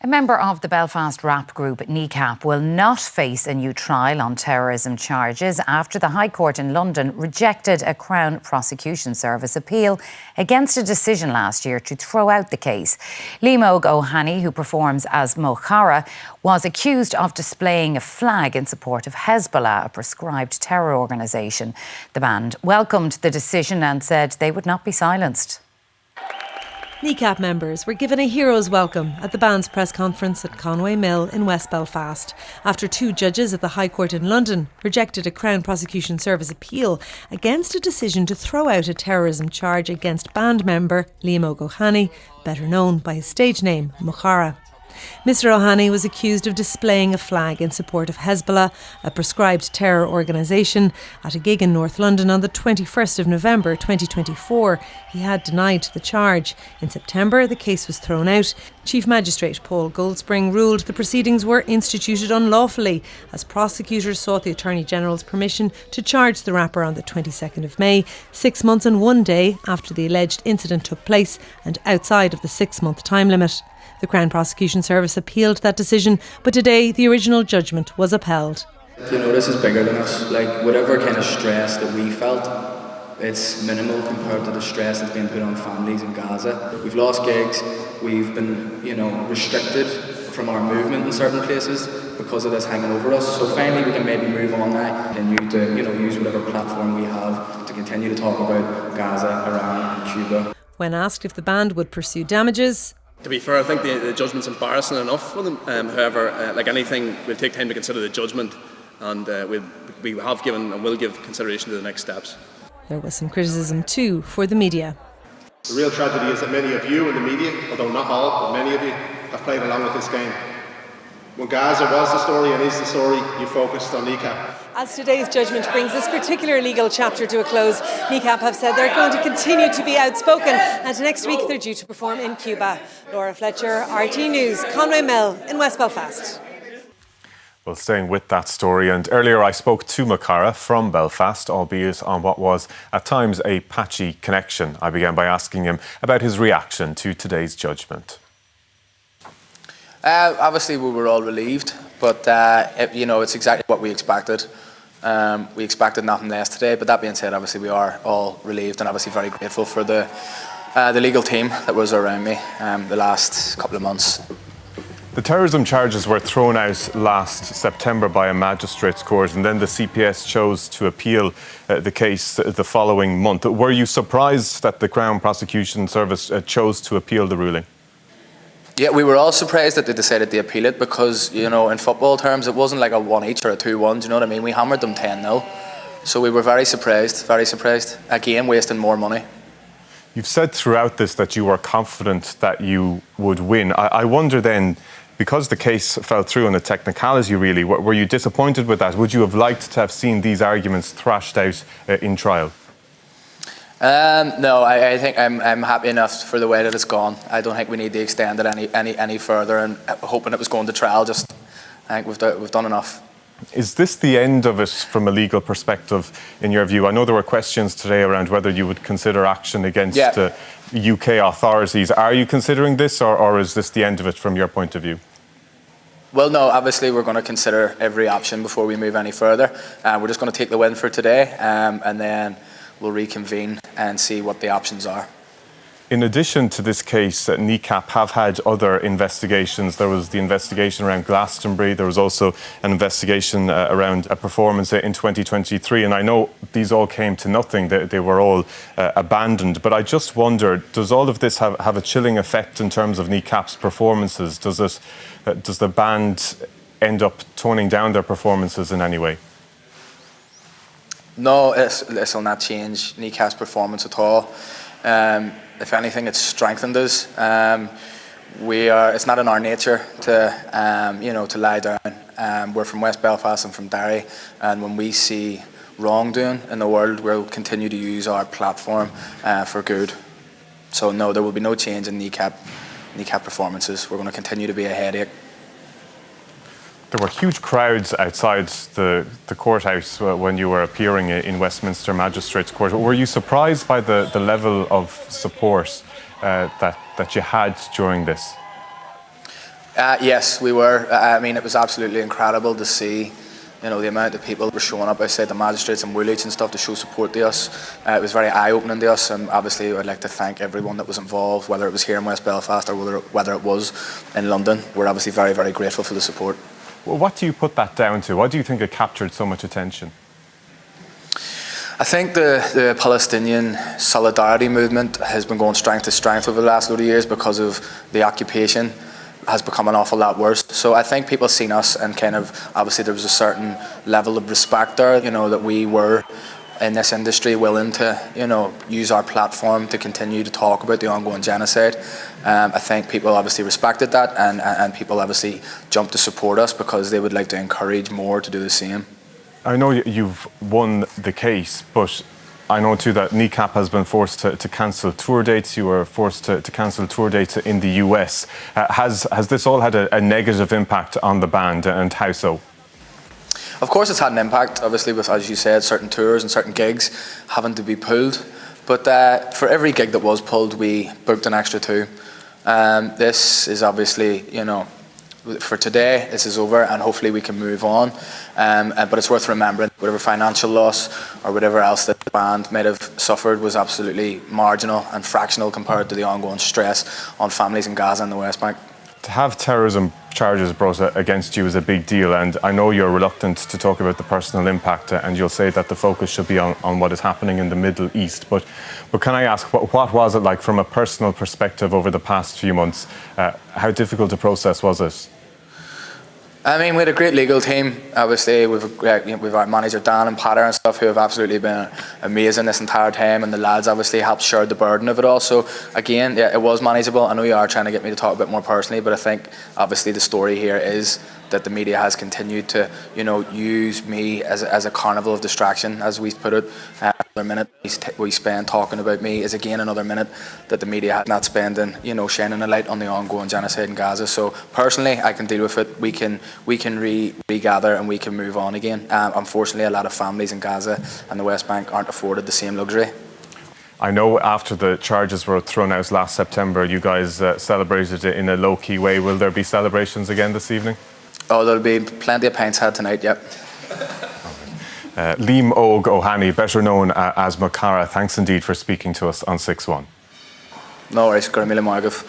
A member of the Belfast rap group Kneecap will not face a new trial on terrorism charges after the High Court in London rejected a Crown Prosecution Service appeal against a decision last year to throw out the case. Mo Chara, who performs as Mo Chara, was accused of displaying a flag in support of Hezbollah, a proscribed terror organisation. The band welcomed the decision and said they would not be silenced. Kneecap members were given a hero's welcome at the band's press conference at Conway Mill in West Belfast after two judges at the High Court in London rejected a Crown Prosecution Service appeal against a decision to throw out a terrorism charge against band member Mo Chara, better known by his stage name Mo Chara. Mr O'Hannay was accused of displaying a flag in support of Hezbollah, a proscribed terror organisation, at a gig in North London on the 21st of November 2024. He had denied the charge. In September, the case was thrown out. Chief Magistrate Paul Goldspring ruled the proceedings were instituted unlawfully as prosecutors sought the Attorney-General's permission to charge the rapper on the 22nd of May, 6 months and 1 day after the alleged incident took place and outside of the 6-month time limit. The Crown Prosecution Service appealed that decision, but today the original judgment was upheld. You know, this is bigger than us. Like, whatever kind of stress that we felt, it's minimal compared to the stress that's being put on families in Gaza. We've lost gigs, we've been, restricted from our movement in certain places because of this hanging over us. So finally we can maybe move on now and use whatever platform we have to continue to talk about Gaza, Iran, Cuba. When asked if the band would pursue damages, to be fair, I think the judgment's embarrassing enough for them. However, like anything, we'll take time to consider the judgment, and we have given and will give consideration to the next steps. There was some criticism too for the media. The real tragedy is that many of you in the media, although not all, but many of you, have played along with this game. When Gaza was the story and is the story, you focused on Kneecap. As today's judgment brings this particular legal chapter to a close, Kneecap have said they're going to continue to be outspoken, and next week they're due to perform in Cuba. Laura Fletcher, RT News, Conway Mill in West Belfast. Well, staying with that story, and earlier I spoke to Mo Chara from Belfast, albeit on what was at times a patchy connection. I began by asking him about his reaction to today's judgment. Obviously we were all relieved, but it's exactly what we expected. We expected nothing less today, but that being said, obviously we are all relieved and obviously very grateful for the legal team that was around me the last couple of months. The terrorism charges were thrown out last September by a magistrate's court, and then the CPS chose to appeal the case the following month. Were you surprised that the Crown Prosecution Service chose to appeal the ruling? Yeah, we were all surprised that they decided to appeal it because, in football terms, it wasn't like a 1 each or a 2-1, do you know what I mean? We hammered them 10-0. So we were very surprised. Again, wasting more money. You've said throughout this that you were confident that you would win. I wonder then, because the case fell through on a technicality really, were you disappointed with that? Would you have liked to have seen these arguments thrashed out in trial? No, I think I'm happy enough for the way that it's gone. I don't think we need to extend it any further, and hoping it was going to trial. I think we've done enough. Is this the end of it from a legal perspective, in your view? I know there were questions today around whether you would consider action against UK authorities. Are you considering this, or is this the end of it from your point of view? Well, no, obviously we're going to consider every option before we move any further. We're just going to take the win for today, and then we'll reconvene and see what the options are. In addition to this case, Kneecap have had other investigations. There was the investigation around Glastonbury. There was also an investigation around a performance in 2023. And I know these all came to nothing. They were all abandoned. But I just wonder, does all of this have a chilling effect in terms of Kneecap's performances? Does the band end up toning down their performances in any way? No, this will not change Kneecap's performance at all. If anything, it's strengthened us. It's not in our nature to lie down. We're from West Belfast and from Derry, and when we see wrongdoing in the world, we'll continue to use our platform for good. So no, there will be no change in Kneecap performances. We're going to continue to be a headache. There were huge crowds outside the courthouse when you were appearing in Westminster Magistrates Court. Were you surprised by the level of support that you had during this? Yes, we were. I mean, it was absolutely incredible to see, you know, the amount of people were showing up outside the magistrates and Woolwich and stuff to show support to us. It was very eye-opening to us, and obviously I'd like to thank everyone that was involved, whether it was here in West Belfast or whether it was in London. We're obviously very, very grateful for the support. Well, what do you put that down to? Why do you think it captured so much attention? I think the Palestinian solidarity movement has been going strength to strength over the last load of years because of the occupation has become an awful lot worse. So I think people seen us and kind of, obviously there was a certain level of respect there, you know, that we were in this industry willing to, you know, use our platform to continue to talk about the ongoing genocide. I think people obviously respected that, and people obviously jumped to support us because they would like to encourage more to do the same. I know you've won the case, but I know too that Kneecap has been forced to cancel tour dates. You were forced to cancel tour dates in the US. Has this all had a negative impact on the band, and how so? Of course it's had an impact, obviously, with, as you said, certain tours and certain gigs having to be pulled. But for every gig that was pulled, we booked an extra 2. This is obviously, you know, for today, this is over, and hopefully we can move on. But it's worth remembering, whatever financial loss or whatever else that the band might have suffered was absolutely marginal and fractional compared to the ongoing stress on families in Gaza and the West Bank. To have terrorism charges brought against you is a big deal, and I know you're reluctant to talk about the personal impact, and you'll say that the focus should be on what is happening in the Middle East. But can I ask, what was it like from a personal perspective over the past few months? How difficult a process was it? I mean, we had a great legal team. Obviously, we've our manager Dan and Patter and stuff who have absolutely been amazing this entire time, and the lads obviously helped share the burden of it all. So again, yeah, it was manageable. I know you are trying to get me to talk a bit more personally, but I think obviously the story here is that the media has continued to, you know, use me as a carnival of distraction, as we put it. Another minute we spend talking about me is again another minute that the media has not spending, you know, shining a light on the ongoing genocide in Gaza. So personally, I can deal with it. We can regather and we can move on again. Unfortunately, a lot of families in Gaza and the West Bank aren't afforded the same luxury. I know after the charges were thrown out last September, you guys celebrated it in a low-key way. Will there be celebrations again this evening? Oh, there'll be plenty of pints had tonight, yep. Liam Og O'Hannaighd, better known as Mo Chara, thanks indeed for speaking to us on 6-1. No worries, Gurmila Margav.